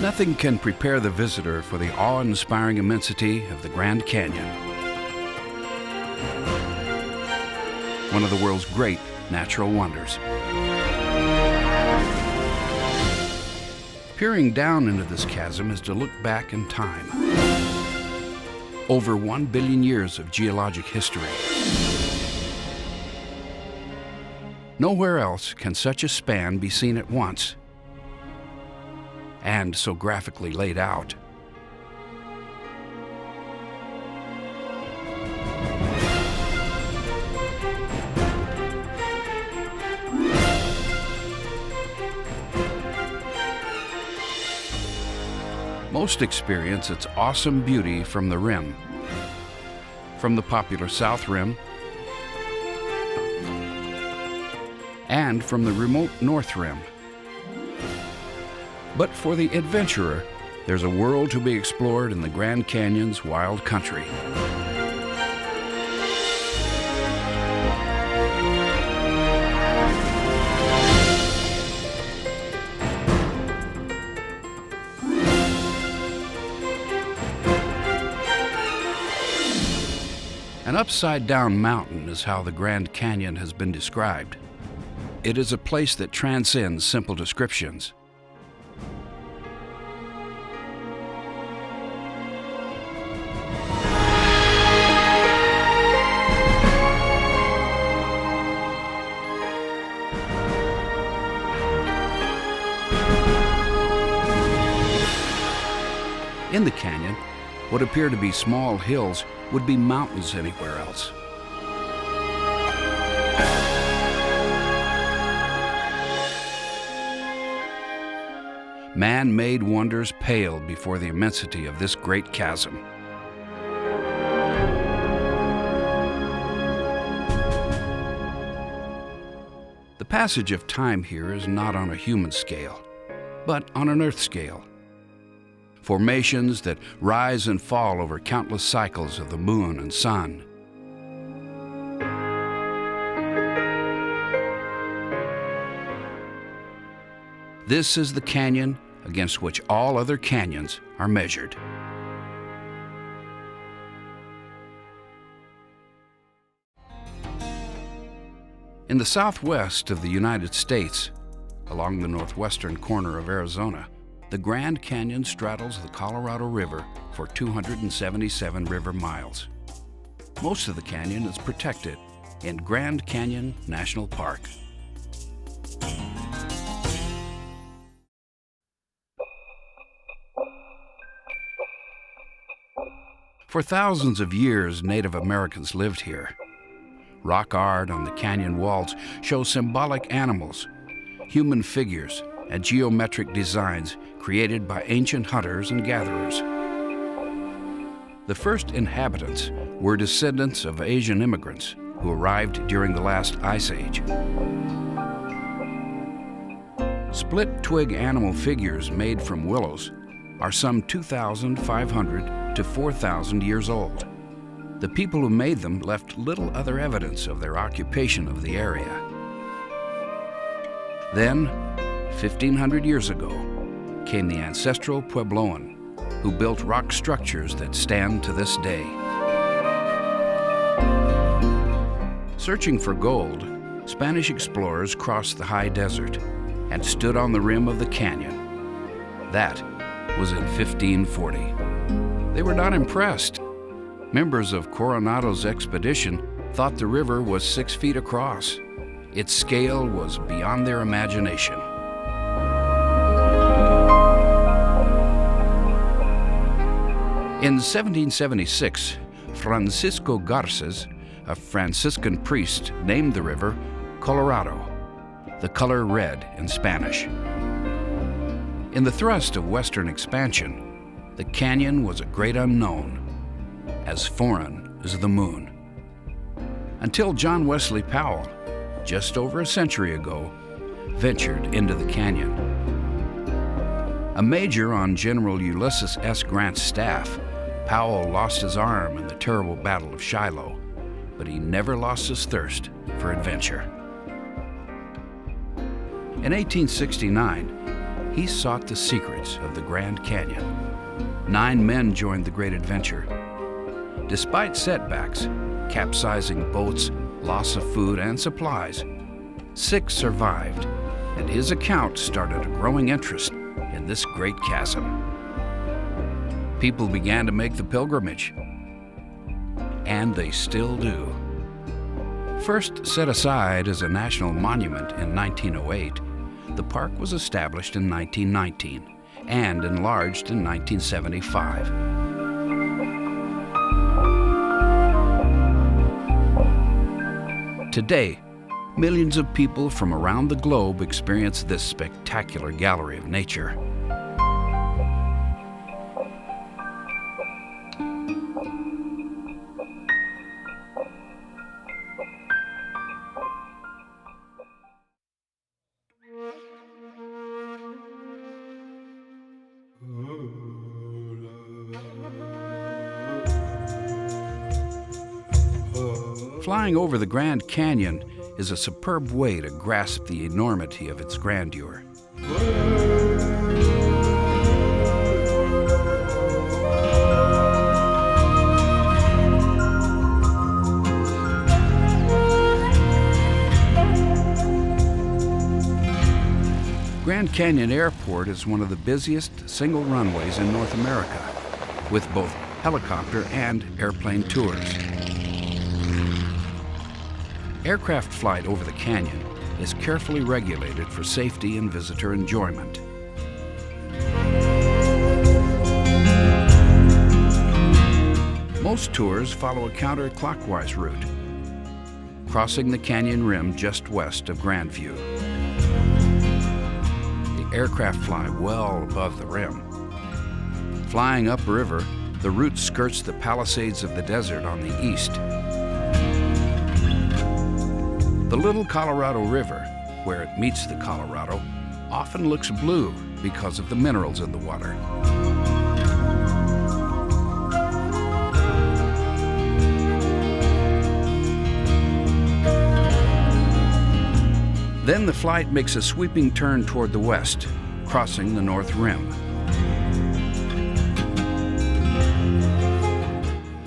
Nothing can prepare the visitor for the awe-inspiring immensity of the Grand Canyon, one of the world's great natural wonders. Peering down into this chasm is to look back in time. Over 1 billion years of geologic history. Nowhere else can such a span be seen at once, and so graphically laid out. Most experience its awesome beauty from the rim, from the popular South Rim, and from the remote North Rim. But for the adventurer, there's a world to be explored in the Grand Canyon's wild country. An upside-down mountain is how the Grand Canyon has been described. It is a place that transcends simple descriptions. In the canyon, what appear to be small hills would be mountains anywhere else. Man-made wonders pale before the immensity of this great chasm. The passage of time here is not on a human scale, but on an earth scale. Formations that rise and fall over countless cycles of the moon and sun. This is the canyon against which all other canyons are measured. In the southwest of the United States, along the northwestern corner of Arizona, the Grand Canyon straddles the Colorado River for 277 river miles. Most of the canyon is protected in Grand Canyon National Park. For thousands of years, Native Americans lived here. Rock art on the canyon walls shows symbolic animals, human figures, and geometric designs created by ancient hunters and gatherers. The first inhabitants were descendants of Asian immigrants who arrived during the last ice age. Split twig animal figures made from willows are some 2,500 to 4,000 years old. The people who made them left little other evidence of their occupation of the area. Then, 1,500 years ago, came the ancestral Puebloan, who built rock structures that stand to this day. Searching for gold, Spanish explorers crossed the high desert and stood on the rim of the canyon. That was in 1540. They were not impressed. Members of Coronado's expedition thought the river was 6 feet across. Its scale was beyond their imagination. In 1776, Francisco Garces, a Franciscan priest, named the river Colorado, the color red in Spanish. In the thrust of Western expansion, the canyon was a great unknown, as foreign as the moon. Until John Wesley Powell, just over a century ago, ventured into the canyon. A major on General Ulysses S. Grant's staff, Powell lost his arm in the terrible Battle of Shiloh, but he never lost his thirst for adventure. In 1869, he sought the secrets of the Grand Canyon. 9 men joined the great adventure. Despite setbacks, capsizing boats, loss of food and supplies, 6 survived, and his account started a growing interest in this great chasm. People began to make the pilgrimage, and they still do. First set aside as a national monument in 1908, the park was established in 1919 and enlarged in 1975. Today, millions of people from around the globe experience this spectacular gallery of nature. Flying over the Grand Canyon is a superb way to grasp the enormity of its grandeur. Grand Canyon Airport is one of the busiest single runways in North America, with both helicopter and airplane tours. Aircraft flight over the canyon is carefully regulated for safety and visitor enjoyment. Most tours follow a counterclockwise route, crossing the canyon rim just west of Grandview. The aircraft fly well above the rim. Flying upriver, the route skirts the Palisades of the desert on the east. The Little Colorado River, where it meets the Colorado, often looks blue because of the minerals in the water. Then the flight makes a sweeping turn toward the west, crossing the North Rim.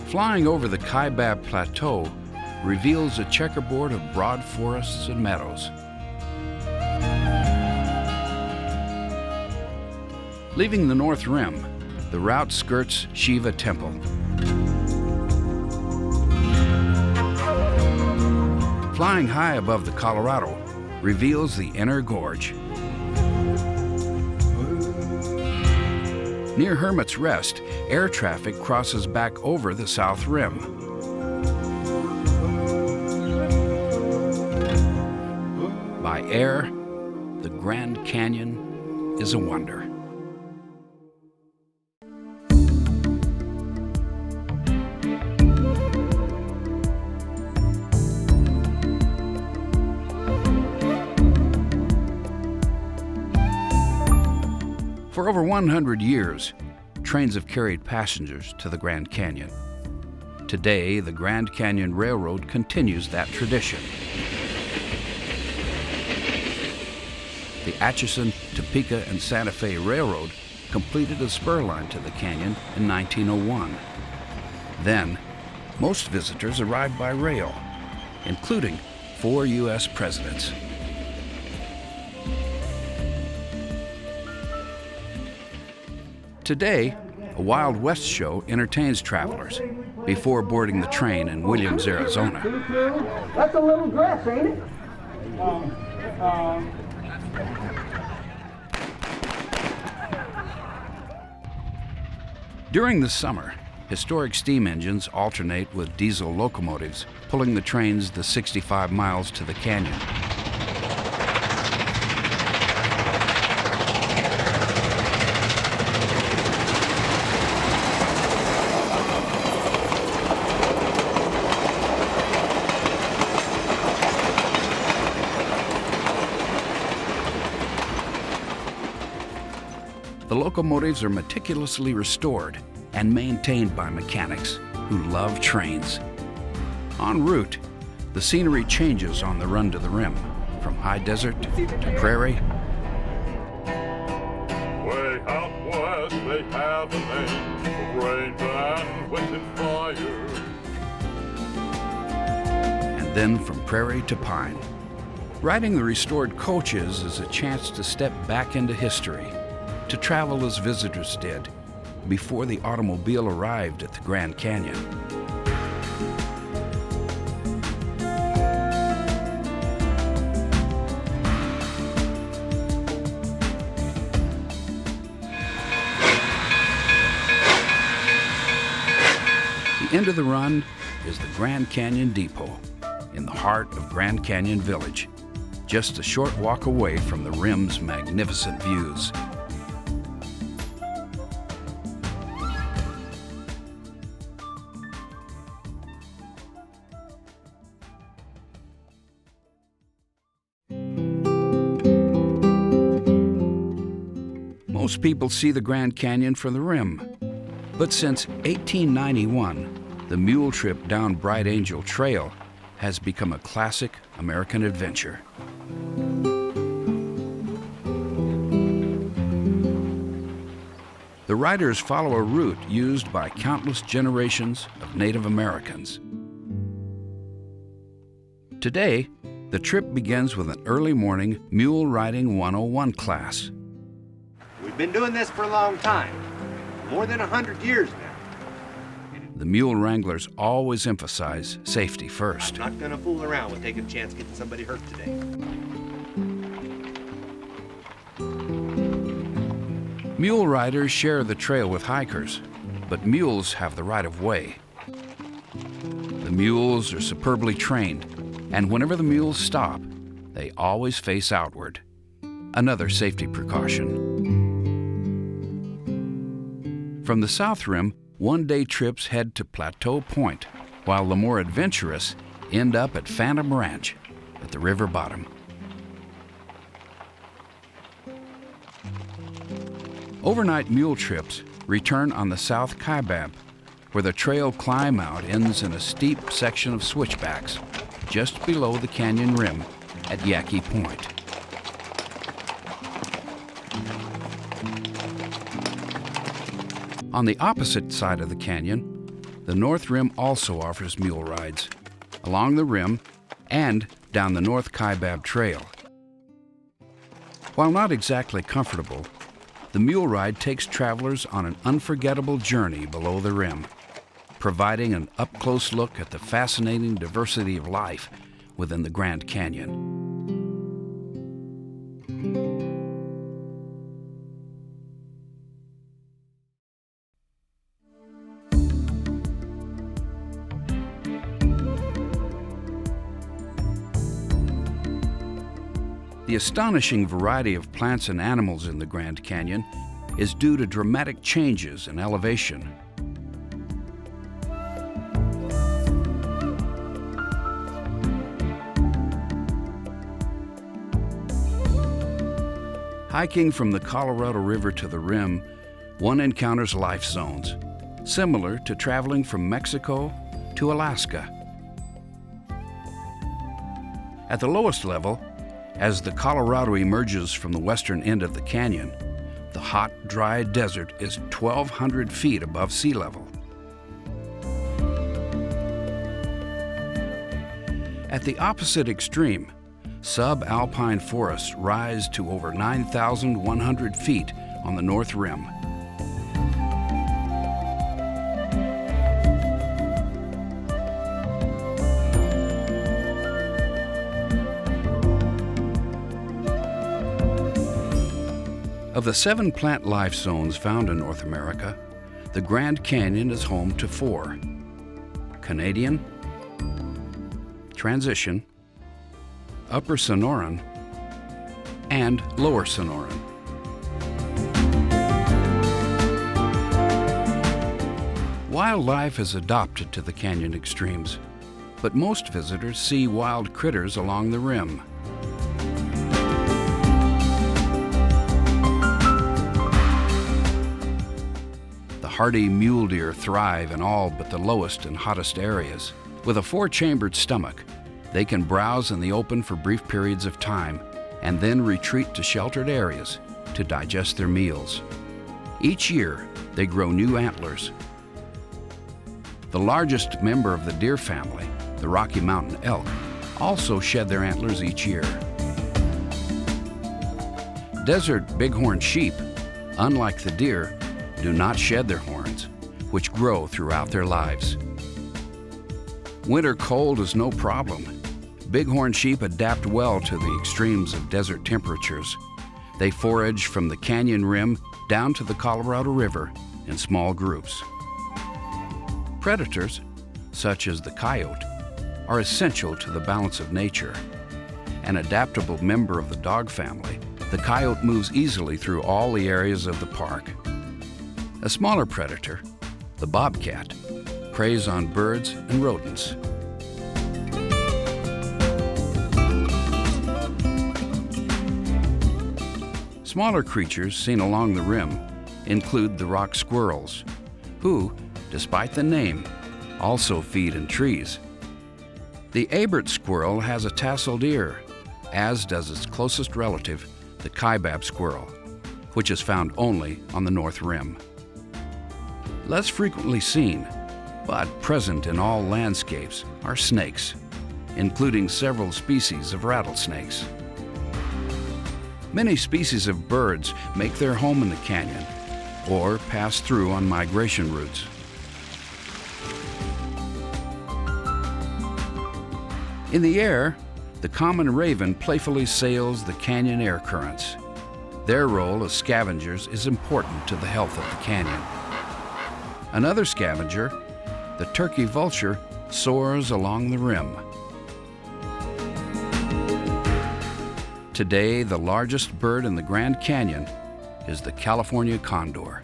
Flying over the Kaibab Plateau reveals a checkerboard of broad forests and meadows. Leaving the North Rim, the route skirts Shiva Temple. Flying high above the Colorado reveals the inner gorge. Near Hermit's Rest, air traffic crosses back over the South Rim. By air, the Grand Canyon is a wonder. For over 100 years, trains have carried passengers to the Grand Canyon. Today, the Grand Canyon Railroad continues that tradition. The Atchison, Topeka, and Santa Fe Railroad completed a spur line to the canyon in 1901. Then, most visitors arrived by rail, including 4 U.S. presidents. Today, a Wild West show entertains travelers before boarding the train in Williams, Arizona. That's a little dress, ain't it? During the summer, historic steam engines alternate with diesel locomotives, pulling the trains the 65 miles to the canyon. The locomotives are meticulously restored and maintained by mechanics who love trains. En route, the scenery changes on the run to the rim, from high desert to prairie traveling for rain and wind and fire. And then from prairie to pine. Riding the restored coaches is a chance to step back into history, to travel as visitors did before the automobile arrived at the Grand Canyon. The end of the run is the Grand Canyon Depot in the heart of Grand Canyon Village, just a short walk away from the rim's magnificent views. Most people see the Grand Canyon from the rim, but since 1891, the Mule Trip down Bright Angel Trail has become a classic American adventure. The riders follow a route used by countless generations of Native Americans. Today, the trip begins with an early morning Mule Riding 101 class. We've been doing this for a long time, more than 100 years now. The mule wranglers always emphasize safety first. I'm not gonna fool around with taking a chance getting somebody hurt today. Mule riders share the trail with hikers, but mules have the right of way. The mules are superbly trained, and whenever the mules stop, they always face outward. Another safety precaution. From the South Rim, one-day trips head to Plateau Point, while the more adventurous end up at Phantom Ranch at the river bottom. Overnight mule trips return on the South Kaibab, where the trail climb out ends in a steep section of switchbacks just below the canyon rim at Yaqui Point. On the opposite side of the canyon, the North Rim also offers mule rides, along the rim and down the North Kaibab Trail. While not exactly comfortable, the mule ride takes travelers on an unforgettable journey below the rim, providing an up-close look at the fascinating diversity of life within the Grand Canyon. The astonishing variety of plants and animals in the Grand Canyon is due to dramatic changes in elevation. Hiking from the Colorado River to the rim, one encounters life zones, similar to traveling from Mexico to Alaska. At the lowest level, as the Colorado emerges from the western end of the canyon, the hot, dry desert is 1,200 feet above sea level. At the opposite extreme, subalpine forests rise to over 9,100 feet on the North Rim. Of the 7 plant life zones found in North America, the Grand Canyon is home to 4: Canadian, Transition, Upper Sonoran, and Lower Sonoran. Wildlife is adopted to the canyon extremes, but most visitors see wild critters along the rim. Hardy mule deer thrive in all but the lowest and hottest areas. With a 4-chambered stomach, they can browse in the open for brief periods of time and then retreat to sheltered areas to digest their meals. Each year, they grow new antlers. The largest member of the deer family, the Rocky Mountain elk, also shed their antlers each year. Desert bighorn sheep, unlike the deer, do not shed their horns, which grow throughout their lives. Winter cold is no problem. Bighorn sheep adapt well to the extremes of desert temperatures. They forage from the canyon rim down to the Colorado River in small groups. Predators, such as the coyote, are essential to the balance of nature. An adaptable member of the dog family, the coyote moves easily through all the areas of the park. A smaller predator, the bobcat, preys on birds and rodents. Smaller creatures seen along the rim include the rock squirrels, who, despite the name, also feed in trees. The Abert squirrel has a tasseled ear, as does its closest relative, the kaibab squirrel, which is found only on the north rim. Less frequently seen, but present in all landscapes, are snakes, including several species of rattlesnakes. Many species of birds make their home in the canyon or pass through on migration routes. In the air, the common raven playfully sails the canyon air currents. Their role as scavengers is important to the health of the canyon. Another scavenger, the turkey vulture, soars along the rim. Today, the largest bird in the Grand Canyon is the California condor.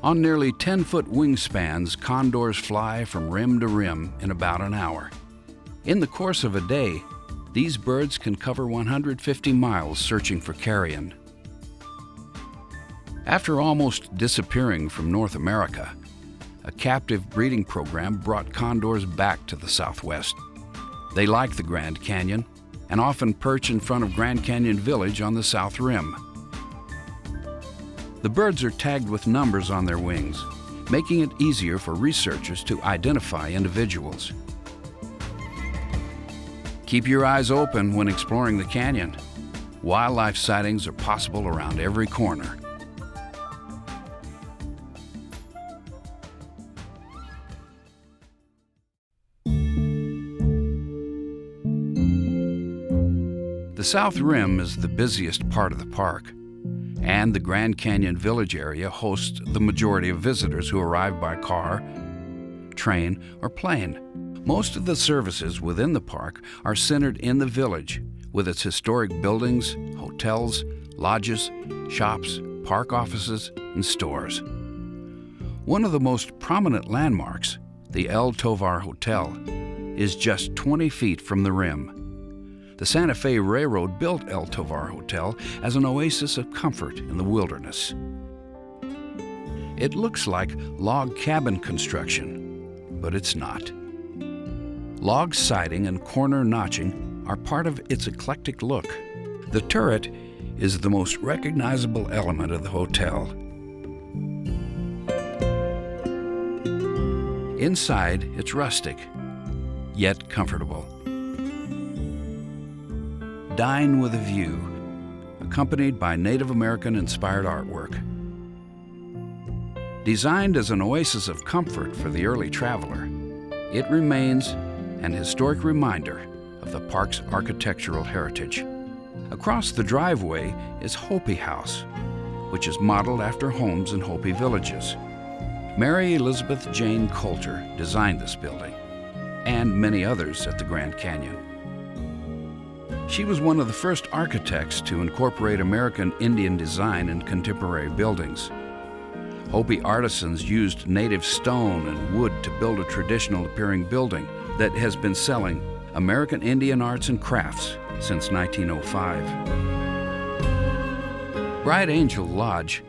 On nearly 10-foot wingspans, condors fly from rim to rim in about an hour. In the course of a day, these birds can cover 150 miles searching for carrion. After almost disappearing from North America, a captive breeding program brought condors back to the Southwest. They like the Grand Canyon and often perch in front of Grand Canyon Village on the South Rim. The birds are tagged with numbers on their wings, making it easier for researchers to identify individuals. Keep your eyes open when exploring the canyon. Wildlife sightings are possible around every corner. The South Rim is the busiest part of the park, and the Grand Canyon Village area hosts the majority of visitors who arrive by car, train, or plane. Most of the services within the park are centered in the village, with its historic buildings, hotels, lodges, shops, park offices, and stores. One of the most prominent landmarks, the El Tovar Hotel, is just 20 feet from the rim. The Santa Fe Railroad built El Tovar Hotel as an oasis of comfort in the wilderness. It looks like log cabin construction, but it's not. Log siding and corner notching are part of its eclectic look. The turret is the most recognizable element of the hotel. Inside, it's rustic, yet comfortable. Dine with a view, accompanied by Native American-inspired artwork. Designed as an oasis of comfort for the early traveler, it remains an historic reminder of the park's architectural heritage. Across the driveway is Hopi House, which is modeled after homes in Hopi villages. Mary Elizabeth Jane Coulter designed this building, and many others at the Grand Canyon. She was one of the first architects to incorporate American Indian design in contemporary buildings. Hopi artisans used native stone and wood to build a traditional-appearing building that has been selling American Indian arts and crafts since 1905. Bright Angel Lodge,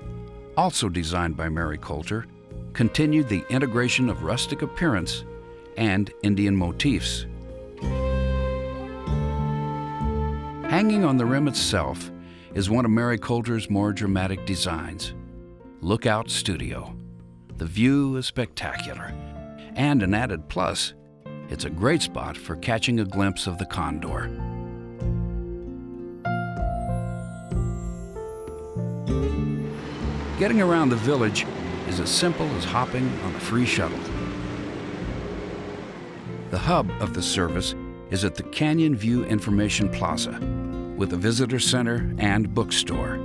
also designed by Mary Coulter, continued the integration of rustic appearance and Indian motifs. Hanging on the rim itself is one of Mary Coulter's more dramatic designs. Lookout Studio. The view is spectacular, and an added plus, it's a great spot for catching a glimpse of the condor. Getting around the village is as simple as hopping on a free shuttle. The hub of the service is at the Canyon View Information Plaza, with a visitor center and bookstore.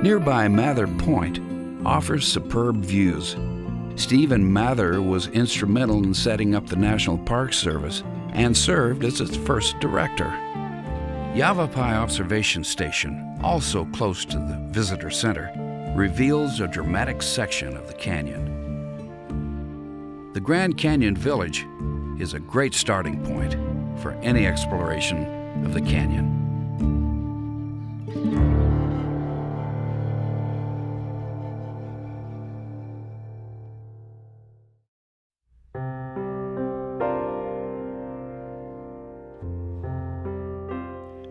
Nearby Mather Point offers superb views. Stephen Mather was instrumental in setting up the National Park Service and served as its first director. Yavapai Observation Station, also close to the visitor center, reveals a dramatic section of the canyon. The Grand Canyon Village is a great starting point for any exploration of the canyon.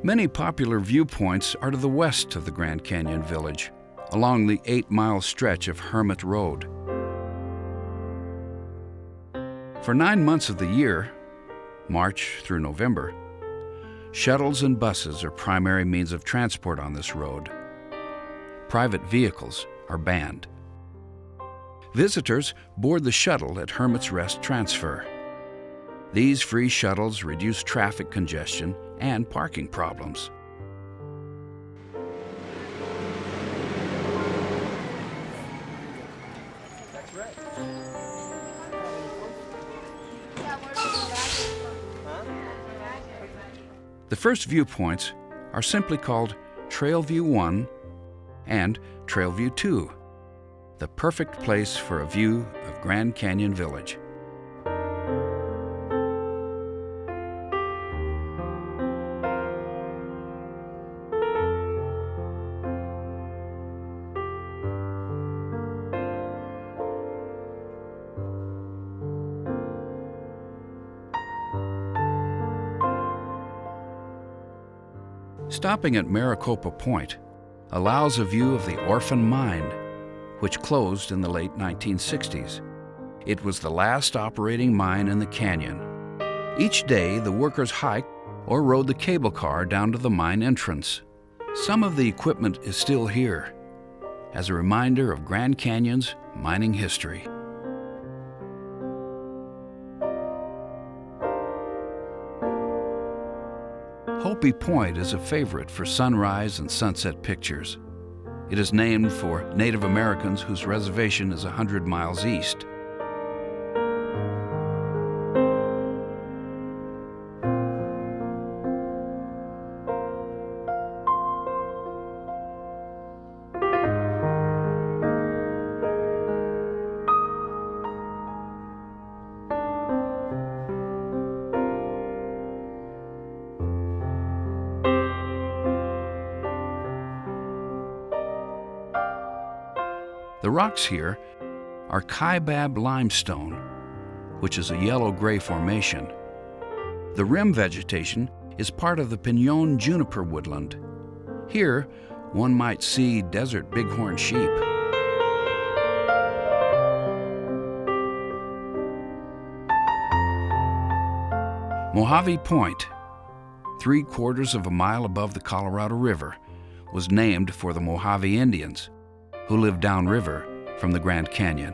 Many popular viewpoints are to the west of the Grand Canyon Village, along the 8-mile stretch of Hermit Road. For 9 months of the year, March through November, shuttles and buses are primary means of transport on this road. Private vehicles are banned. Visitors board the shuttle at Hermit's Rest Transfer. These free shuttles reduce traffic congestion and parking problems. The first viewpoints are simply called Trail View 1 and Trail View 2, the perfect place for a view of Grand Canyon Village. Stopping at Maricopa Point allows a view of the Orphan Mine, which closed in the late 1960s. It was the last operating mine in the canyon. Each day, the workers hiked or rode the cable car down to the mine entrance. Some of the equipment is still here, as a reminder of Grand Canyon's mining history. Hopi Point is a favorite for sunrise and sunset pictures. It is named for Native Americans whose reservation is 100 miles east. The rocks here are Kaibab limestone, which is a yellow-gray formation. The rim vegetation is part of the Pinon juniper woodland. Here, one might see desert bighorn sheep. Mojave Point, 3/4 of a mile above the Colorado River, was named for the Mojave Indians, who lived downriver from the Grand Canyon.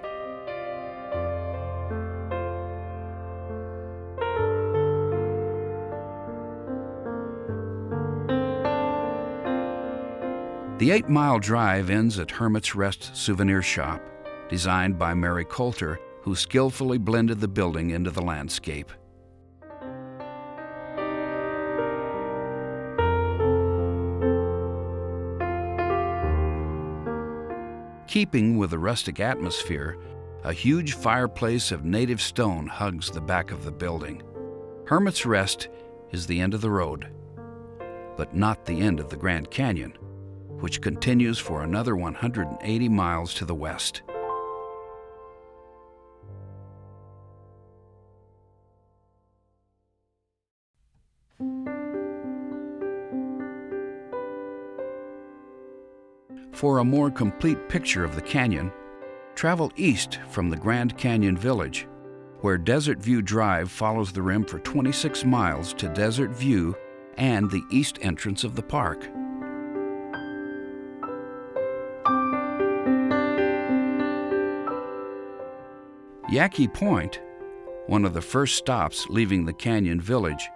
The 8-mile drive ends at Hermit's Rest Souvenir Shop, designed by Mary Coulter, who skillfully blended the building into the landscape. Keeping with the rustic atmosphere, a huge fireplace of native stone hugs the back of the building. Hermit's Rest is the end of the road, but not the end of the Grand Canyon, which continues for another 180 miles to the west. For a more complete picture of the canyon, travel east from the Grand Canyon Village, where Desert View Drive follows the rim for 26 miles to Desert View and the east entrance of the park. Yaqui Point, one of the first stops leaving the canyon village,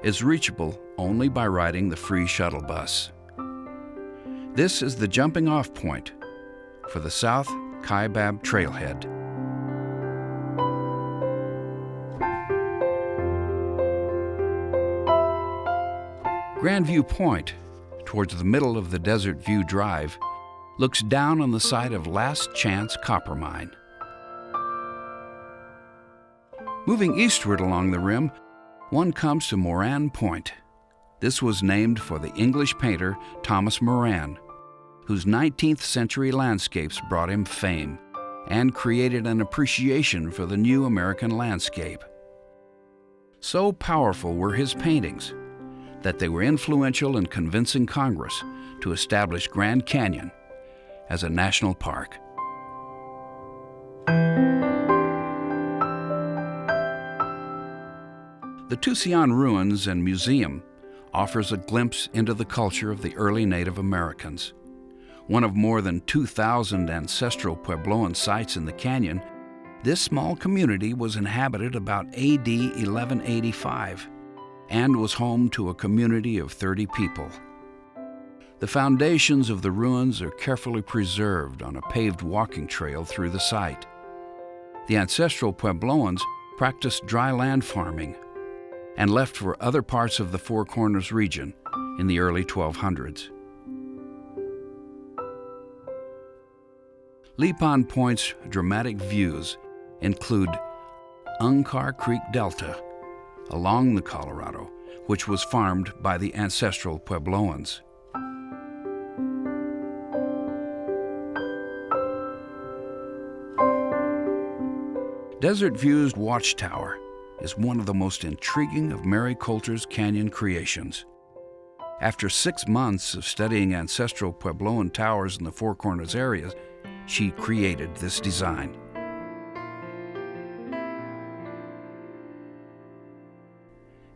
is reachable only by riding the free shuttle bus. This is the jumping-off point for the South Kaibab Trailhead. Grandview Point, towards the middle of the Desert View Drive, looks down on the site of Last Chance Copper Mine. Moving eastward along the rim, one comes to Moran Point. This was named for the English painter Thomas Moran, whose 19th century landscapes brought him fame and created an appreciation for the new American landscape. So powerful were his paintings that they were influential in convincing Congress to establish Grand Canyon as a national park. The Tusayan Ruins and Museum offers a glimpse into the culture of the early Native Americans. One of more than 2,000 ancestral Puebloan sites in the canyon, this small community was inhabited about AD 1185 and was home to a community of 30 people. The foundations of the ruins are carefully preserved on a paved walking trail through the site. The ancestral Puebloans practiced dry land farming and left for other parts of the Four Corners region in the early 1200s. Lipan Point's dramatic views include Unkar Creek Delta along the Colorado, which was farmed by the ancestral Puebloans. Desert View's Watchtower is one of the most intriguing of Mary Coulter's canyon creations. After 6 months of studying ancestral Puebloan towers in the Four Corners area, she created this design.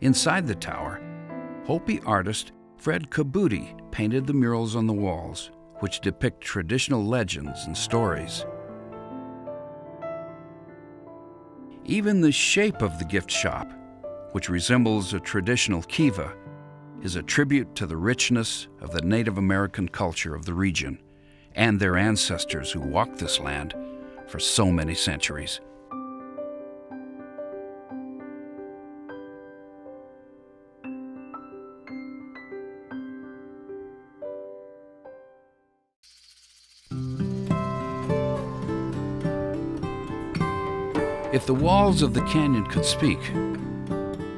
Inside the tower, Hopi artist Fred Kabuti painted the murals on the walls, which depict traditional legends and stories. Even the shape of the gift shop, which resembles a traditional kiva, is a tribute to the richness of the Native American culture of the region and their ancestors who walked this land for so many centuries. If the walls of the canyon could speak,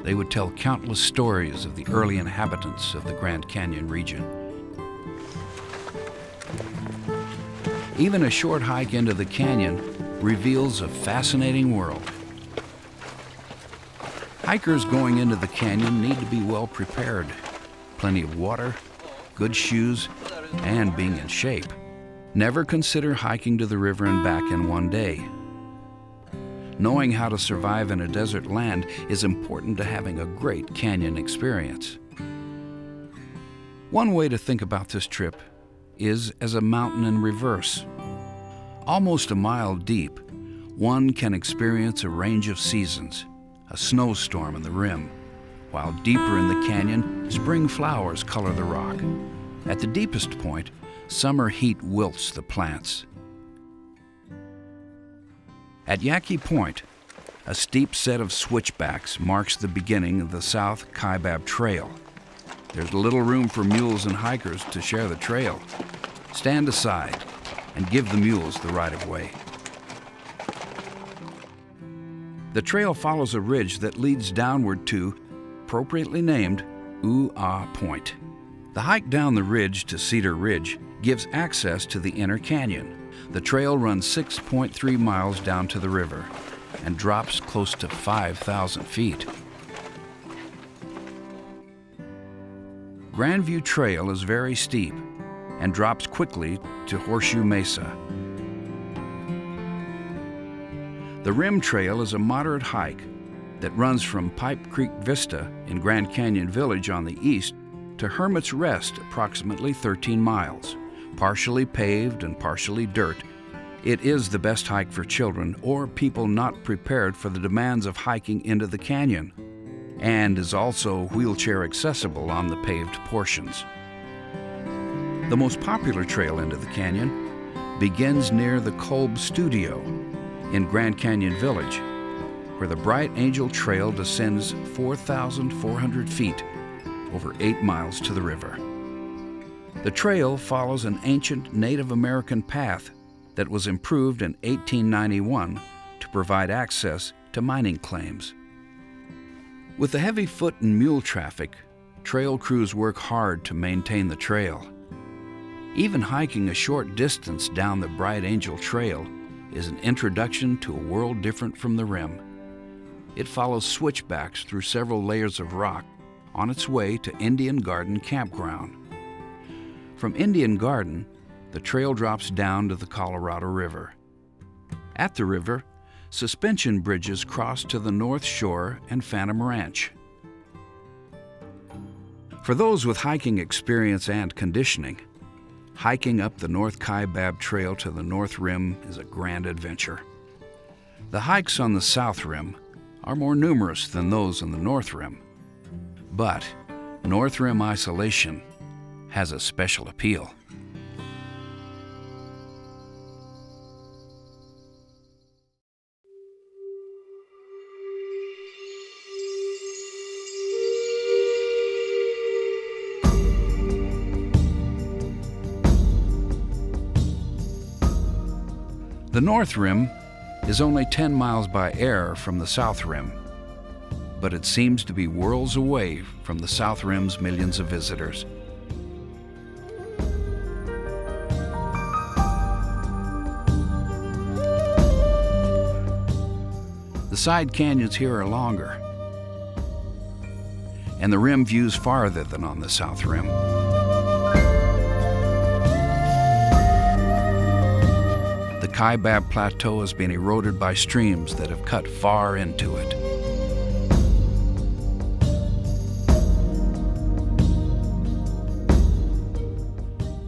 they would tell countless stories of the early inhabitants of the Grand Canyon region. Even a short hike into the canyon reveals a fascinating world. Hikers going into the canyon need to be well prepared. Plenty of water, good shoes, and being in shape. Never consider hiking to the river and back in one day. Knowing how to survive in a desert land is important to having a great canyon experience. One way to think about this trip is as a mountain in reverse. Almost a mile deep, one can experience a range of seasons, a snowstorm in the rim, while deeper in the canyon, spring flowers color the rock. At the deepest point, summer heat wilts the plants. At Yaqui Point, a steep set of switchbacks marks the beginning of the South Kaibab Trail. There's little room for mules and hikers to share the trail. Stand aside and give the mules the right-of-way. The trail follows a ridge that leads downward to, appropriately named, Ooh-Ah Point. The hike down the ridge to Cedar Ridge gives access to the inner canyon. The trail runs 6.3 miles down to the river and drops close to 5,000 feet. Grandview Trail is very steep, and drops quickly to Horseshoe Mesa. The Rim Trail is a moderate hike that runs from Pipe Creek Vista in Grand Canyon Village on the east to Hermit's Rest, approximately 13 miles. Partially paved and partially dirt, it is the best hike for children or people not prepared for the demands of hiking into the canyon, and is also wheelchair accessible on the paved portions. The most popular trail into the canyon begins near the Kolb Studio in Grand Canyon Village, where the Bright Angel Trail descends 4,400 feet over 8 miles to the river. The trail follows an ancient Native American path that was improved in 1891 to provide access to mining claims. With the heavy foot and mule traffic, trail crews work hard to maintain the trail. Even hiking a short distance down the Bright Angel Trail is an introduction to a world different from the Rim. It follows switchbacks through several layers of rock on its way to Indian Garden Campground. From Indian Garden, the trail drops down to the Colorado River. At the river, suspension bridges cross to the North Shore and Phantom Ranch. For those with hiking experience and conditioning, hiking up the North Kaibab Trail to the North Rim is a grand adventure. The hikes on the South Rim are more numerous than those on the North Rim, but North Rim isolation has a special appeal. The North Rim is only 10 miles by air from the South Rim, but it seems to be worlds away from the South Rim's millions of visitors. The side canyons here are longer, and the rim views farther than on the South Rim. The Kaibab Plateau has been eroded by streams that have cut far into it.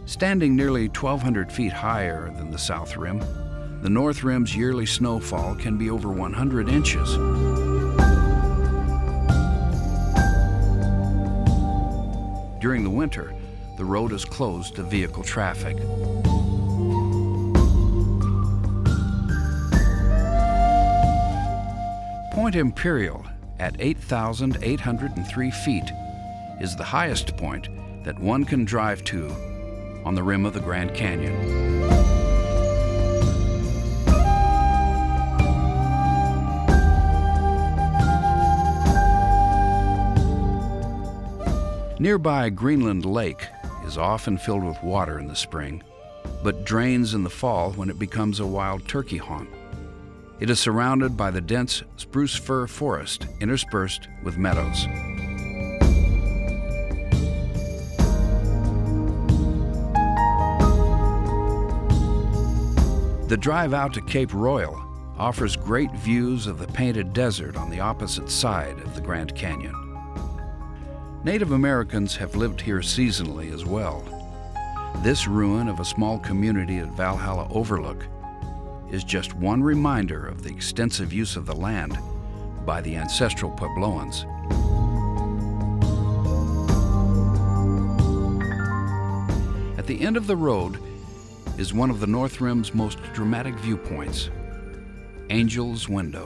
Standing nearly 1,200 feet higher than the South Rim, the North Rim's yearly snowfall can be over 100 inches. During the winter, the road is closed to vehicle traffic. Point Imperial, at 8,803 feet, is the highest point that one can drive to on the rim of the Grand Canyon. Nearby Greenland Lake is often filled with water in the spring, but drains in the fall when it becomes a wild turkey haunt. It is surrounded by the dense spruce fir forest interspersed with meadows. The drive out to Cape Royal offers great views of the Painted Desert on the opposite side of the Grand Canyon. Native Americans have lived here seasonally as well. This ruin of a small community at Valhalla Overlook is just one reminder of the extensive use of the land by the ancestral Puebloans. At the end of the road is one of the North Rim's most dramatic viewpoints, Angel's Window.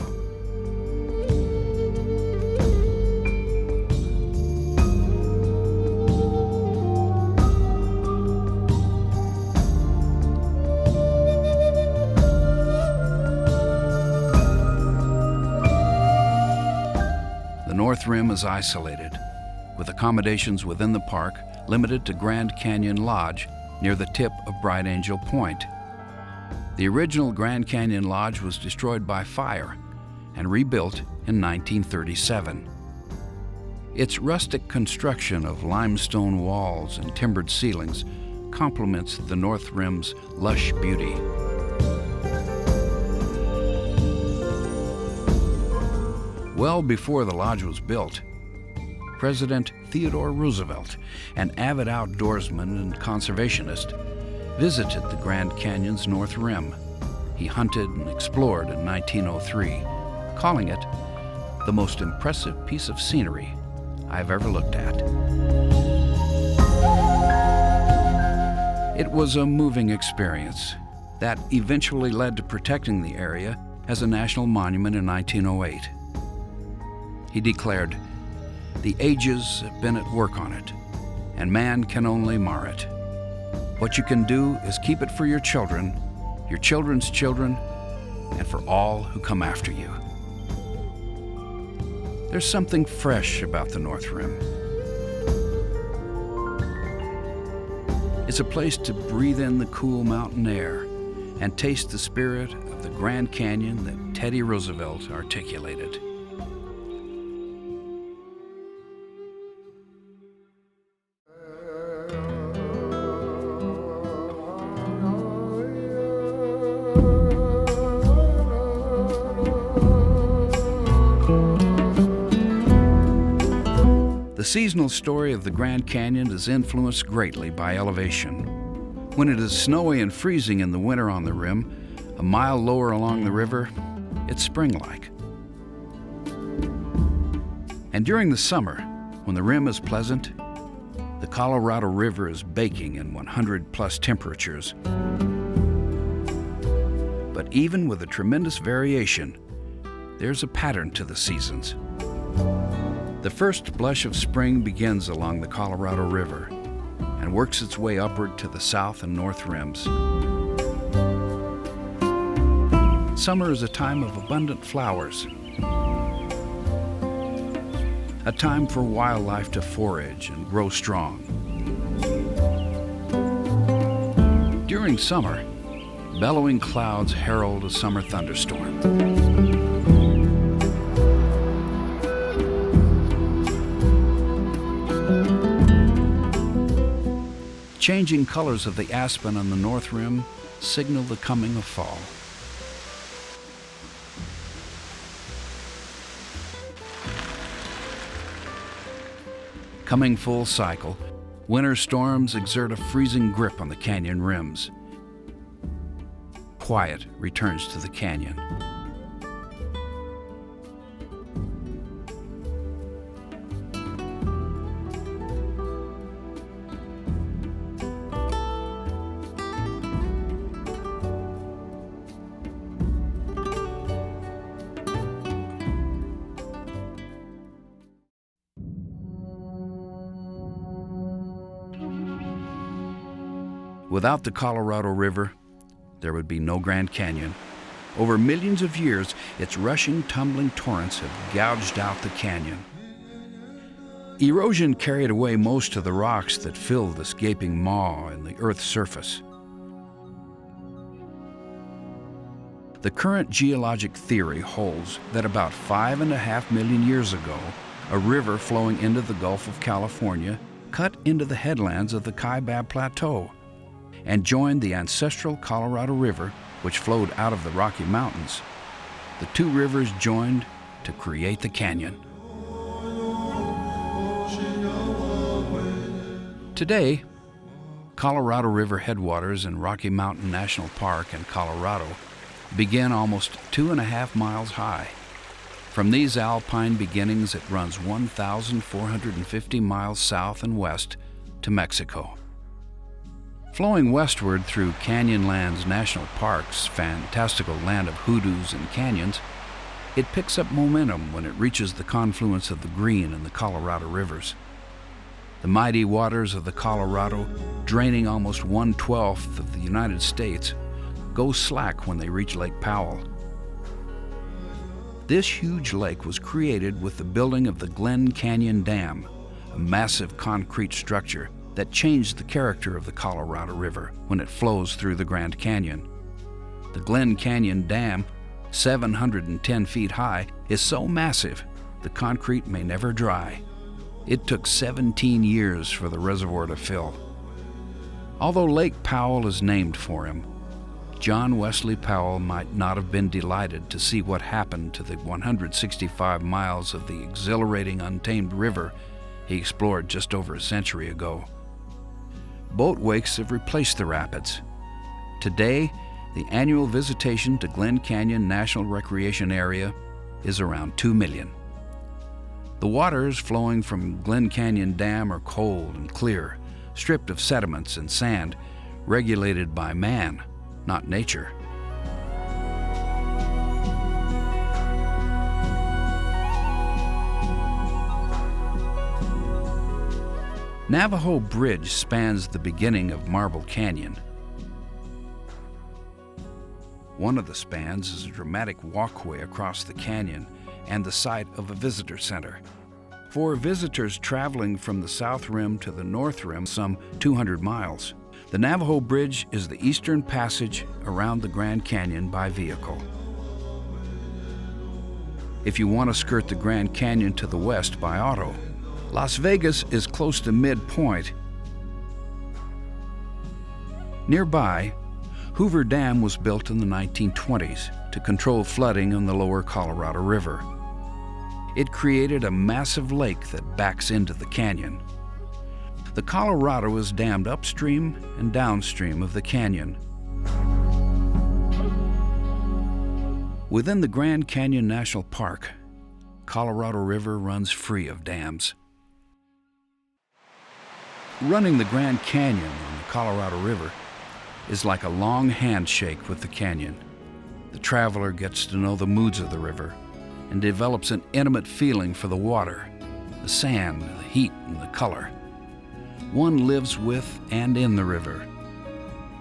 The North Rim is isolated, with accommodations within the park limited to Grand Canyon Lodge near the tip of Bright Angel Point. The original Grand Canyon Lodge was destroyed by fire and rebuilt in 1937. Its rustic construction of limestone walls and timbered ceilings complements the North Rim's lush beauty. Well before the lodge was built, President Theodore Roosevelt, an avid outdoorsman and conservationist, visited the Grand Canyon's North Rim. He hunted and explored in 1903, calling it the most impressive piece of scenery I've ever looked at. It was a moving experience that eventually led to protecting the area as a national monument in 1908. He declared, "The ages have been at work on it, and man can only mar it. What you can do is keep it for your children, your children's children, and for all who come after you." There's something fresh about the North Rim. It's a place to breathe in the cool mountain air and taste the spirit of the Grand Canyon that Teddy Roosevelt articulated. The seasonal story of the Grand Canyon is influenced greatly by elevation. When it is snowy and freezing in the winter on the rim, a mile lower along the river, it's spring-like. And during the summer, when the rim is pleasant, the Colorado River is baking in 100-plus temperatures. But even with a tremendous variation, there's a pattern to the seasons. The first blush of spring begins along the Colorado River and works its way upward to the south and north rims. Summer is a time of abundant flowers, a time for wildlife to forage and grow strong. During summer, bellowing clouds herald a summer thunderstorm. Changing colors of the aspen on the north rim signal the coming of fall. Coming full cycle, winter storms exert a freezing grip on the canyon rims. Quiet returns to the canyon. Without the Colorado River, there would be no Grand Canyon. Over millions of years, its rushing, tumbling torrents have gouged out the canyon. Erosion carried away most of the rocks that fill this gaping maw in the Earth's surface. The current geologic theory holds that about 5.5 million years ago, a river flowing into the Gulf of California cut into the headlands of the Kaibab Plateau and joined the ancestral Colorado River, which flowed out of the Rocky Mountains. The two rivers joined to create the canyon. Today, Colorado River headwaters in Rocky Mountain National Park in Colorado begin almost 2.5 miles high. From these alpine beginnings, it runs 1,450 miles south and west to Mexico. Flowing westward through Canyonlands National Park's fantastical land of hoodoos and canyons, it picks up momentum when it reaches the confluence of the Green and the Colorado rivers. The mighty waters of the Colorado, draining almost 1/12 of the United States, go slack when they reach Lake Powell. This huge lake was created with the building of the Glen Canyon Dam, a massive concrete structure that changed the character of the Colorado River when it flows through the Grand Canyon. The Glen Canyon Dam, 710 feet high, is so massive the concrete may never dry. It took 17 years for the reservoir to fill. Although Lake Powell is named for him, John Wesley Powell might not have been delighted to see what happened to the 165 miles of the exhilarating untamed river he explored just over a century ago. Boat wakes have replaced the rapids. Today, the annual visitation to Glen Canyon National Recreation Area is around 2 million. The waters flowing from Glen Canyon Dam are cold and clear, stripped of sediments and sand, regulated by man, not nature. Navajo Bridge spans the beginning of Marble Canyon. One of the spans is a dramatic walkway across the canyon and the site of a visitor center. For visitors traveling from the South Rim to the North Rim, some 200 miles, the Navajo Bridge is the eastern passage around the Grand Canyon by vehicle. If you want to skirt the Grand Canyon to the west by auto, Las Vegas is close to midpoint. Nearby, Hoover Dam was built in the 1920s to control flooding on the lower Colorado River. It created a massive lake that backs into the canyon. The Colorado is dammed upstream and downstream of the canyon. Within the Grand Canyon National Park, Colorado River runs free of dams. Running the Grand Canyon on the Colorado River is like a long handshake with the canyon. The traveler gets to know the moods of the river and develops an intimate feeling for the water, the sand, the heat, and the color. One lives with and in the river.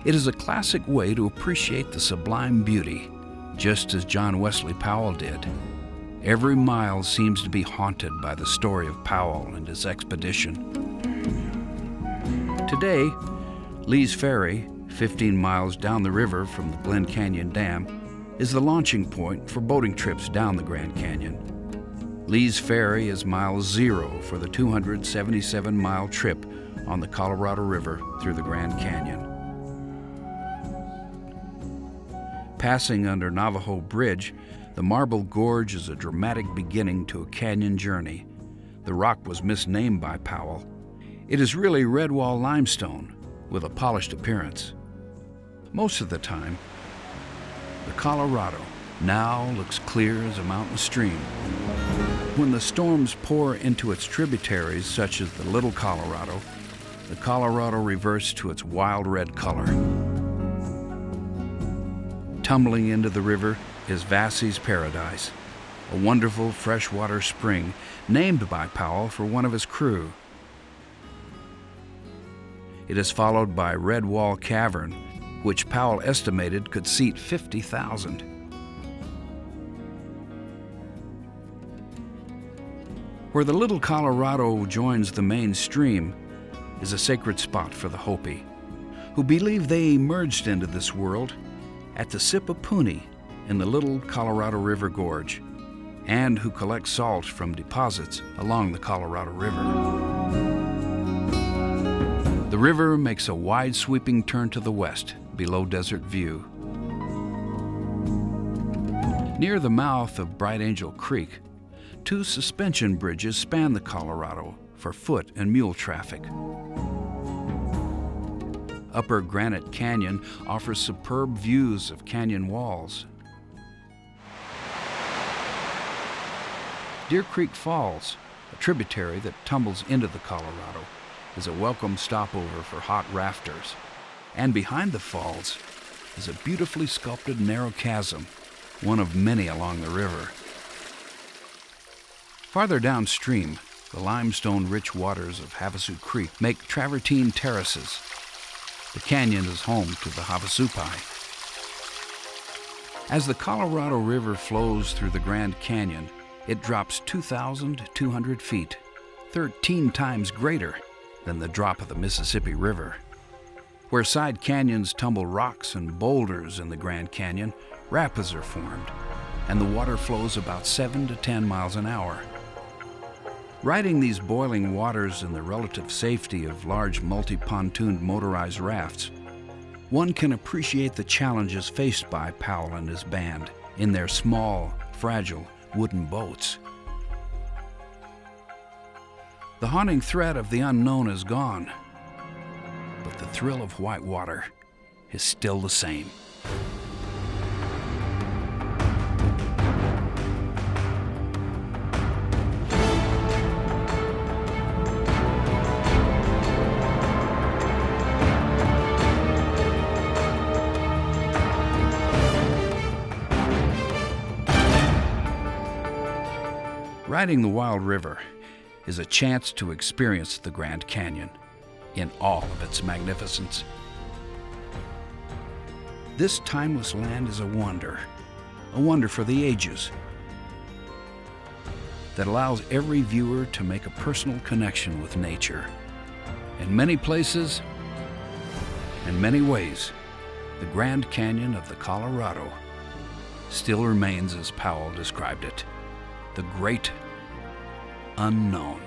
It is a classic way to appreciate the sublime beauty, just as John Wesley Powell did. Every mile seems to be haunted by the story of Powell and his expedition. Today, Lee's Ferry, 15 miles down the river from the Glen Canyon Dam, is the launching point for boating trips down the Grand Canyon. Lee's Ferry is mile 0 for the 277-mile trip on the Colorado River through the Grand Canyon. Passing under Navajo Bridge, the Marble Gorge is a dramatic beginning to a canyon journey. The rock was misnamed by Powell. It is really Redwall limestone with a polished appearance. Most of the time, the Colorado now looks clear as a mountain stream. When the storms pour into its tributaries, such as the Little Colorado reverts to its wild red color. Tumbling into the river is Vassey's Paradise, a wonderful freshwater spring named by Powell for one of his crew. It is followed by Redwall Cavern, which Powell estimated could seat 50,000. Where the Little Colorado joins the main stream is a sacred spot for the Hopi, who believe they emerged into this world at the Sipapuni in the Little Colorado River Gorge, and who collect salt from deposits along the Colorado River. The river makes a wide sweeping turn to the west, below Desert View. Near the mouth of Bright Angel Creek, 2 suspension bridges span the Colorado for foot and mule traffic. Upper Granite Canyon offers superb views of canyon walls. Deer Creek Falls, a tributary that tumbles into the Colorado, is a welcome stopover for hot rafters. And behind the falls is a beautifully sculpted narrow chasm, one of many along the river. Farther downstream, the limestone-rich waters of Havasu Creek make travertine terraces. The canyon is home to the Havasupai. As the Colorado River flows through the Grand Canyon, it drops 2,200 feet, 13 times greater than the drop of the Mississippi River. Where side canyons tumble rocks and boulders in the Grand Canyon, rapids are formed, and the water flows about 7 to 10 miles an hour. Riding these boiling waters in the relative safety of large multi-pontooned motorized rafts, one can appreciate the challenges faced by Powell and his band in their small, fragile wooden boats. The haunting threat of the unknown is gone, but the thrill of white water is still the same. Riding the Wild River is a chance to experience the Grand Canyon in all of its magnificence. This timeless land is a wonder for the ages, that allows every viewer to make a personal connection with nature. In many places, in many ways, the Grand Canyon of the Colorado still remains as Powell described it, the great unknown.